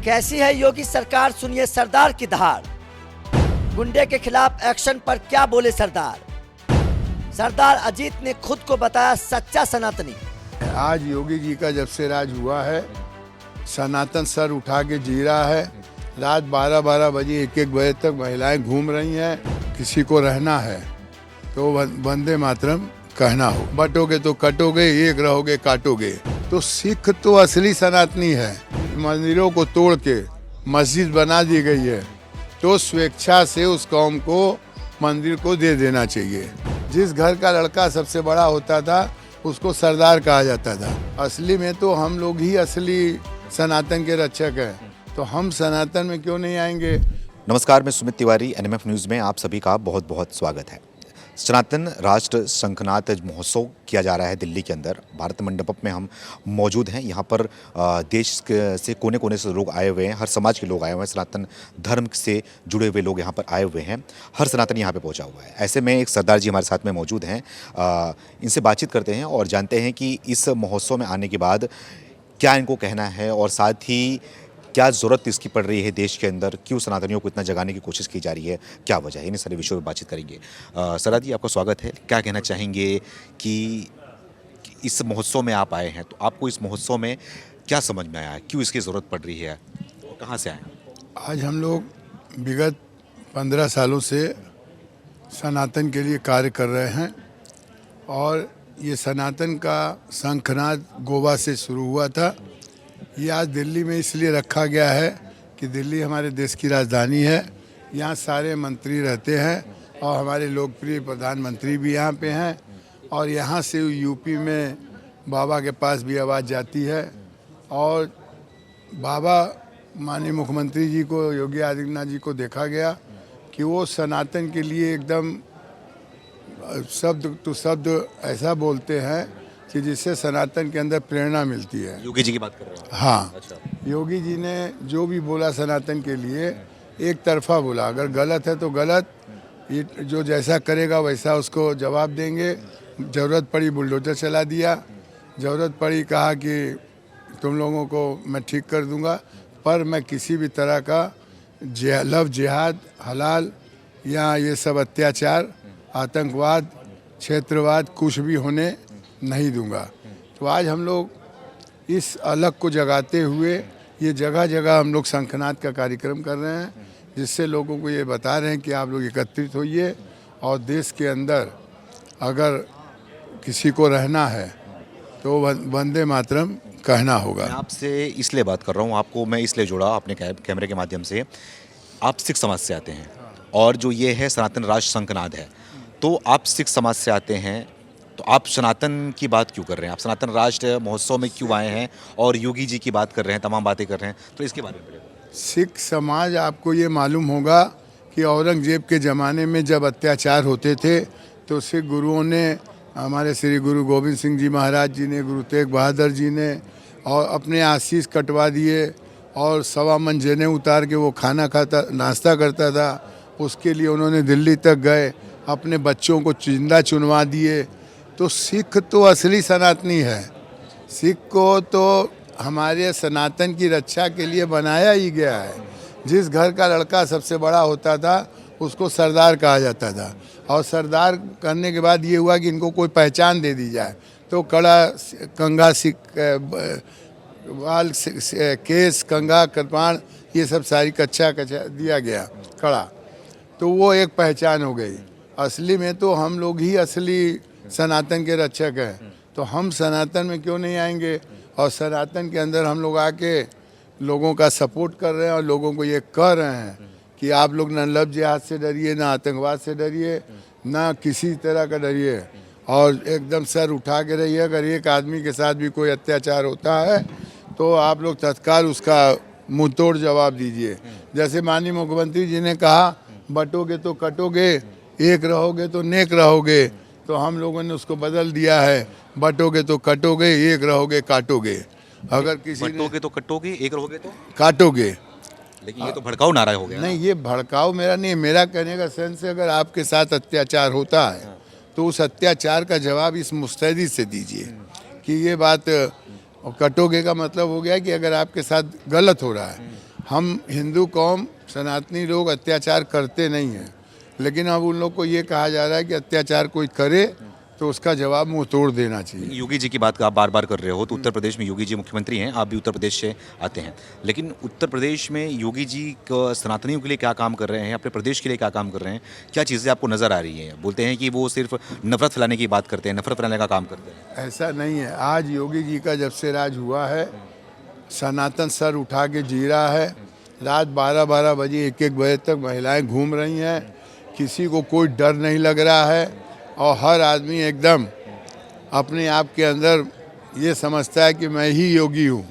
कैसी है योगी सरकार, सुनिए सरदार की दहाड़। गुंडे के खिलाफ एक्शन पर क्या बोले सरदार। सरदार अजीत ने खुद को बताया सच्चा सनातनी। आज योगी जी का जब से राज हुआ है, सनातन सर उठा के जी रहा है। रात 12-12 बजे 1-1 बजे तक महिलाएं घूम रही हैं। किसी को रहना है तो वंदे मातरम कहना हो, बटोगे तो कटोगे, एक रहोगे काटोगे। तो सिख तो असली सनातनी है। मंदिरों को तोड़ के मस्जिद बना दी गई है, तो स्वेच्छा से उस कौम को मंदिर को दे देना चाहिए। जिस घर का लड़का सबसे बड़ा होता था उसको सरदार कहा जाता था। असली में तो हम लोग ही असली सनातन के रक्षक हैं, तो हम सनातन में क्यों नहीं आएंगे। नमस्कार, मैं सुमित तिवारी, एनएमएफ न्यूज़ में आप सभी का बहुत बहुत स्वागत है। सनातन राष्ट्र शंखनाद महोत्सव किया जा रहा है दिल्ली के अंदर। भारत मंडपम में हम मौजूद हैं। यहाँ पर देश से कोने कोने से लोग आए हुए हैं, हर समाज के लोग आए हुए हैं, सनातन धर्म से जुड़े हुए लोग यहाँ पर आए हुए हैं। हर सनातन यहाँ पे पहुँचा हुआ है। ऐसे में एक सरदार जी हमारे साथ में मौजूद हैं। इनसे बातचीत करते हैं और जानते हैं कि इस महोत्सव में आने के बाद क्या इनको कहना है और साथ ही क्या ज़रूरत इसकी पड़ रही है देश के अंदर, क्यों सनातनियों को इतना जगाने की कोशिश की जा रही है, क्या वजह है, इन सारे विषयों पर बातचीत करेंगे। सरदार जी, आपका स्वागत है। क्या कहना चाहेंगे कि इस महोत्सव में आप आए हैं, तो आपको इस महोत्सव में क्या समझ में आया, क्यों इसकी ज़रूरत पड़ रही है और कहाँ से आए? आज हम लोग विगत 15 सालों से सनातन के लिए कार्य कर रहे हैं और ये सनातन का शंखनाद गोवा से शुरू हुआ था। ये आज दिल्ली में इसलिए रखा गया है कि दिल्ली हमारे देश की राजधानी है। यहाँ सारे मंत्री रहते हैं और हमारे लोकप्रिय प्रधानमंत्री भी यहाँ पे हैं और यहाँ से यूपी में बाबा के पास भी आवाज़ जाती है। और बाबा माननीय मुख्यमंत्री जी को, योगी आदित्यनाथ जी को देखा गया कि वो सनातन के लिए एकदम शब्द टू शब्द ऐसा बोलते हैं कि जिससे सनातन के अंदर प्रेरणा मिलती है। योगी जी की बात कर रहे हैं? हाँ। अच्छा। योगी जी ने जो भी बोला सनातन के लिए एक तरफा बोला। अगर गलत है तो गलत, ये जो जैसा करेगा वैसा उसको जवाब देंगे। ज़रूरत पड़ी बुलडोजर चला दिया, ज़रूरत पड़ी कहा कि तुम लोगों को मैं ठीक कर दूंगा, पर मैं किसी भी तरह का लव जिहाद, हलाल या ये सब अत्याचार, आतंकवाद, क्षेत्रवाद कुछ भी होने नहीं दूंगा। तो आज हम लोग इस अलग को जगाते हुए ये जगह जगह हम लोग शंखनाद का कार्यक्रम कर रहे हैं, जिससे लोगों को ये बता रहे हैं कि आप लोग एकत्रित होइए और देश के अंदर अगर किसी को रहना है तो वंदे मातरम कहना होगा। मैं आपसे इसलिए बात कर रहा हूँ, आपको मैं इसलिए जोड़ा अपने कैमरे के माध्यम से। आप सिख समाज से आते हैं और जो ये है सनातन राष्ट्र शंखनाद है, तो आप सिख समाज से आते हैं, तो आप सनातन की बात क्यों कर रहे हैं? आप सनातन राष्ट्र महोत्सव में क्यों आए हैं और योगी जी की बात कर रहे हैं, तमाम बातें कर रहे हैं, तो इसके बारे में? सिख समाज, आपको ये मालूम होगा कि औरंगजेब के ज़माने में जब अत्याचार होते थे तो सिख गुरुओं ने, हमारे श्री गुरु गोविंद सिंह जी महाराज जी ने, गुरु तेग बहादुर जी ने, और अपने आशीष कटवा दिए और 1.25 मन जने उतार के वो खाना खाता, नाश्ता करता था। उसके लिए उन्होंने दिल्ली तक गए, अपने बच्चों को जिंदा चुनवा दिए। तो सिख तो असली सनातनी है। सिख को तो हमारे सनातन की रक्षा के लिए बनाया ही गया है। जिस घर का लड़का सबसे बड़ा होता था उसको सरदार कहा जाता था, और सरदार करने के बाद ये हुआ कि इनको कोई पहचान दे दी जाए, तो कड़ा, कंघा, बाल, केस, कंघा, कृपाण, ये सब सारी कच्चा दिया गया कड़ा, तो वो एक पहचान हो गई। असली में तो हम लोग ही असली सनातन के रक्षक हैं, तो हम सनातन में क्यों नहीं आएंगे। और सनातन के अंदर हम लोग आके लोगों का सपोर्ट कर रहे हैं और लोगों को ये कह रहे हैं कि आप लोग ना लव जिहाद से डरिए, ना आतंकवाद से डरिए, ना किसी तरह का डरिए, और एकदम सर उठा के रहिए। अगर एक आदमी के साथ भी कोई अत्याचार होता है तो आप लोग तत्काल उसका मुँह तोड़ जवाब दीजिए। जैसे माननीय मुख्यमंत्री जी ने कहा, बटोगे तो कटोगे, एक रहोगे तो नेक रहोगे, तो हम लोगों ने उसको बदल दिया है, बटोगे तो कटोगे, एक रहोगे काटोगे। अगर किसी बटोगे तो कटोगे, एक रहोगे तो काटोगे। लेकिन ये तो भड़काऊ नारा हो गया। नहीं, ये भड़काऊ मेरा नहीं, मेरा कहने का सेंस है, अगर आपके साथ अत्याचार होता है तो उस अत्याचार का जवाब इस मुस्तैदी से दीजिए कि ये बात, कटोगे का मतलब हो गया कि अगर आपके साथ गलत हो रहा है, हम हिंदू कौम सनातनी लोग अत्याचार करते नहीं हैं, लेकिन अब उन लोग को ये कहा जा रहा है कि अत्याचार कोई करे तो उसका जवाब मुंह तोड़ देना चाहिए। योगी जी की बात आप बार बार कर रहे हो, तो उत्तर प्रदेश में योगी जी मुख्यमंत्री हैं, आप भी उत्तर प्रदेश से आते हैं, लेकिन उत्तर प्रदेश में योगी जी सनातनियों के लिए क्या काम कर रहे हैं, अपने प्रदेश के लिए क्या काम कर रहे हैं, क्या चीज़ें आपको नज़र आ रही हैं? बोलते हैं कि वो सिर्फ नफरत फैलाने की बात करते हैं, नफरत फैलाने का काम करते हैं। ऐसा नहीं है। आज योगी जी का जब से राज हुआ है, सनातन सर उठा के जी रहा है। रात 12-12 बजे 1-1 बजे तक महिलाएं घूम रही हैं, किसी को कोई डर नहीं लग रहा है और हर आदमी एकदम अपने आप के अंदर ये समझता है कि मैं ही योगी हूँ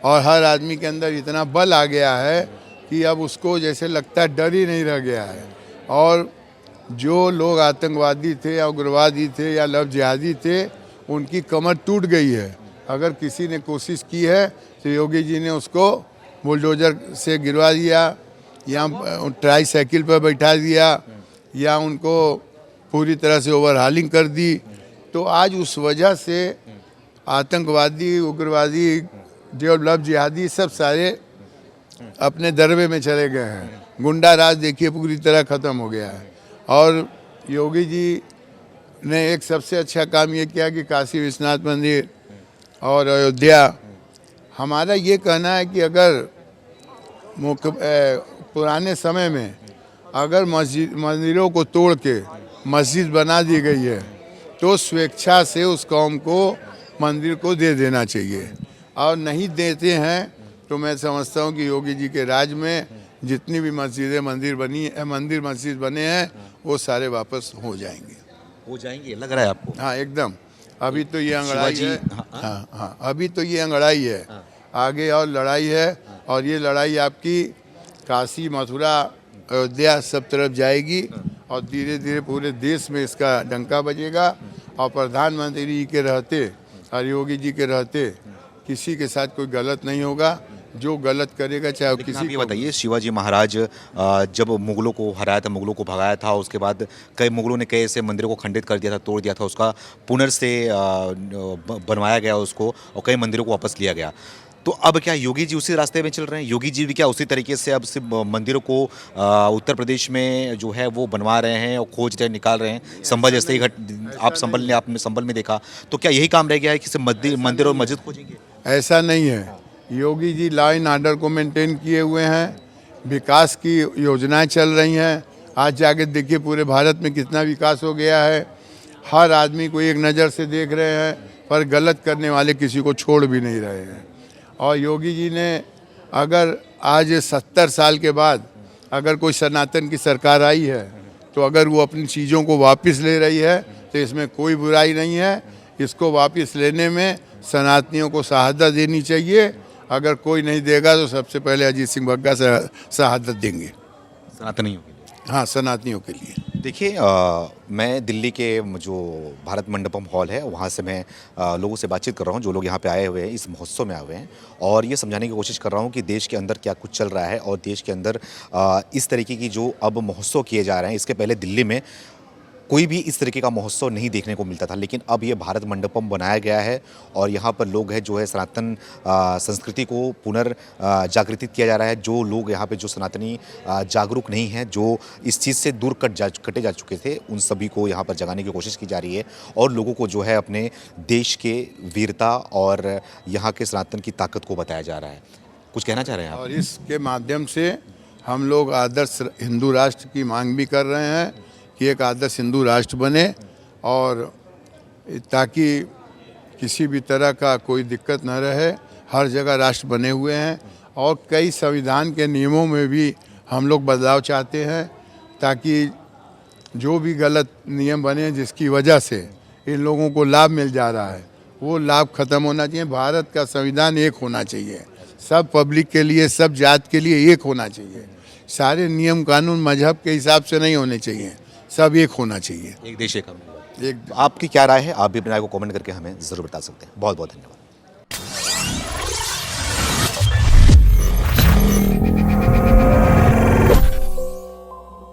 और हर आदमी के अंदर इतना बल आ गया है कि अब उसको जैसे लगता है डर ही नहीं रह गया है। और जो लोग आतंकवादी थे या उग्रवादी थे या लव जिहादी थे, उनकी कमर टूट गई है। अगर किसी ने कोशिश की है तो योगी जी ने उसको बुलडोजर से गिरवा दिया या ट्राई साइकिल पर बैठा दिया या उनको पूरी तरह से ओवरहालिंग कर दी। तो आज उस वजह से आतंकवादी, उग्रवादी, जो लव जिहादी सब सारे अपने दरबे में चले गए हैं। गुंडा राज देखिए पूरी तरह ख़त्म हो गया है। और योगी जी ने एक सबसे अच्छा काम ये किया कि काशी विश्वनाथ मंदिर और अयोध्या, हमारा ये कहना है कि अगर पुराने समय में अगर मंदिरों को तोड़ के मस्जिद बना दी गई है तो स्वेच्छा से उस कौम को मंदिर को दे देना चाहिए, और नहीं देते हैं तो मैं समझता हूँ कि योगी जी के राज में जितनी भी मंदिर मस्जिद बने हैं वो सारे वापस हो जाएंगे। लग रहा है आपको? हाँ एकदम। अभी तो ये अंगड़ाई है। हाँ, अभी तो ये अंगड़ाई है, आगे और लड़ाई है। और ये लड़ाई आपकी काशी, मथुरा, अयोध्या सब तरफ जाएगी और धीरे धीरे पूरे देश में इसका डंका बजेगा। और प्रधानमंत्री जी के रहते और योगी जी के रहते किसी के साथ कोई गलत नहीं होगा। जो गलत करेगा चाहे किसी को। बताइए, शिवाजी महाराज जब मुगलों को हराया था, मुगलों को भगाया था, उसके बाद कई मुगलों ने कई ऐसे मंदिरों को खंडित कर दिया था, तोड़ दिया था, उसका पुनर्से बनवाया गया उसको और कई मंदिरों को वापस लिया गया। तो अब क्या योगी जी उसी रास्ते में चल रहे हैं? योगी जी भी क्या उसी तरीके से अब से मंदिरों को उत्तर प्रदेश में जो है वो बनवा रहे हैं और खोज रहे, निकाल रहे हैं? संभल जैसे ही आपने संभल में देखा, तो क्या यही काम रह गया है कि सिर्फ मंदिर और मस्जिद खोजेंगे? ऐसा नहीं है। Yogi ji law and order को मेंटेन किए हुए हैं, विकास की योजनाएं चल रही हैं। आज जाके देखिए पूरे भारत में कितना विकास हो गया है। हर आदमी को एक नज़र से देख रहे हैं, पर गलत करने वाले किसी को छोड़ भी नहीं रहे हैं। और योगी जी ने अगर आज 70 साल के बाद अगर कोई सनातन की सरकार आई है तो अगर वो अपनी चीज़ों को वापस ले रही है तो इसमें कोई बुराई नहीं है। इसको वापस लेने में सनातनियों को शहादत देनी चाहिए। अगर कोई नहीं देगा तो सबसे पहले अजीत सिंह बग्गा शहादत देंगे सनातनियों के लिए। हाँ, सनातनियों के लिए। देखिए, मैं दिल्ली के जो भारत मंडपम हॉल है वहाँ से मैं लोगों से बातचीत कर रहा हूँ, जो लोग यहाँ पे आए हुए हैं, इस महोत्सव में आए हुए हैं, और ये समझाने की कोशिश कर रहा हूँ कि देश के अंदर क्या कुछ चल रहा है और देश के अंदर इस तरीके की जो अब महोत्सव किए जा रहे हैं, इसके पहले दिल्ली में कोई भी इस तरीके का महोत्सव नहीं देखने को मिलता था, लेकिन अब ये भारत मंडपम बनाया गया है और यहाँ पर लोग हैं जो है सनातन संस्कृति को जागृतित किया जा रहा है। जो लोग यहाँ पे जो सनातनी जागरूक नहीं हैं, जो इस चीज़ से दूर कटे जा चुके थे, उन सभी को यहाँ पर जगाने की कोशिश की जा रही है और लोगों को जो है अपने देश के वीरता और यहाँ के सनातन की ताकत को बताया जा रहा है। कुछ कहना चाह रहे हैं आप? और इसके माध्यम से हम लोग आदर्श हिंदू राष्ट्र की मांग भी कर रहे हैं कि एक आदर्श हिंदू राष्ट्र बने, और ताकि किसी भी तरह का कोई दिक्कत न रहे। हर जगह राष्ट्र बने हुए हैं और कई संविधान के नियमों में भी हम लोग बदलाव चाहते हैं, ताकि जो भी गलत नियम बने जिसकी वजह से इन लोगों को लाभ मिल जा रहा है, वो लाभ खत्म होना चाहिए। भारत का संविधान एक होना चाहिए, सब पब्लिक के लिए, सब जात के लिए एक होना चाहिए। सारे नियम कानून मजहब के हिसाब से नहीं होने चाहिए, सब एक होना चाहिए। एक देश एक कानून। आपकी क्या राय है? आप भी अपनी राय को कमेंट करके हमें ज़रूर बता सकते हैं। बहुत बहुत धन्यवाद।